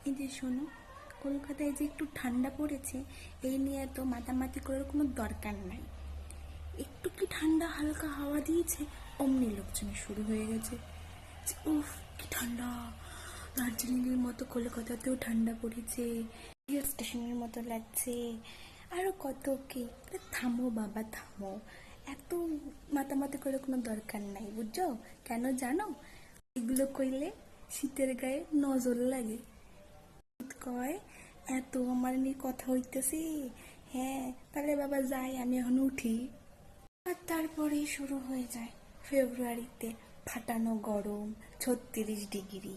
এই যে শোনো, কলকাতায় যে একটু ঠান্ডা পড়েছে, এই নিয়ে তো মাতামাতি করার কোনো দরকার নাই। একটু কি ঠান্ডা হালকা হাওয়া দিয়েছে, অমনি লোকজনের শুরু হয়ে গেছে যে উফ কি ঠান্ডা, দার্জিলিংয়ের মতো কলকাতাতেও ঠান্ডা পড়েছে, হিল স্টেশনের মতো লাগছে, আরও কত কি। থামো বাবা থামো, এত মাতামাতি করে কোনো দরকার নাই, বুঝছো? কেন জানো? এগুলো কইলে শীতের গায়ে নজর লাগে। কয় এত আমার নিয়ে কথা হইতেছে, হ্যাঁ তাহলে বাবা যাই, আমি এখন উঠি। আর তারপরেই শুরু হয়ে যায় ফেব্রুয়ারিতে ফাটানো গরম, 36 ডিগ্রি।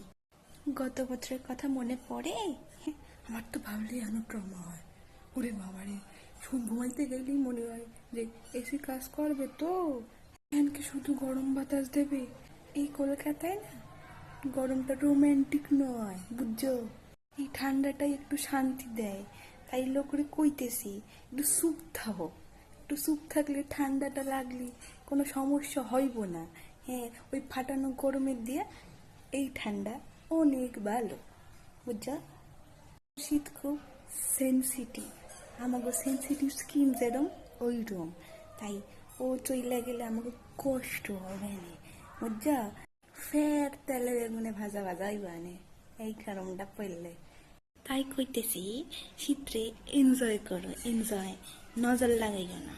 গত বছরের কথা মনে পড়ে? আমার তো ভাবলেই এখনো ট্রমা হয়। ওরে বাবারে, ঘুমাইতে গেলেই মনে হয় যে এসি কাজ করবে তো, ফ্যানকে শুধু গরম বাতাস দেবে। এই কলকাতায় না গরমটা রোমান্টিক নয়, বুঝছো? এই ঠান্ডাটাই একটু শান্তি দেয়। তাই লোকরে কইতেছি একটু চুপ থাকো, একটু চুপ থাকলে ঠান্ডাটা লাগলে কোনো সমস্যা হইব না। হ্যাঁ, ওই ফাটানো গরমের দিয়ে এই ঠান্ডা অনেক ভালো, বুঝছো? শীত খুব সেন্সিটিভ, আমাকে সেন্সিটিভ স্কিন যেরম ওইরকম, তাই ও চইলা গেলে আমাকে কষ্ট হবে না, বুঝছো? ফের তেলে বেগুনে ভাজা ভাজাই বানে এই গরমটা পড়লে। তাই কইতেছি শীতে এনজয় করো, এনজয়, নজর লাগাইও না।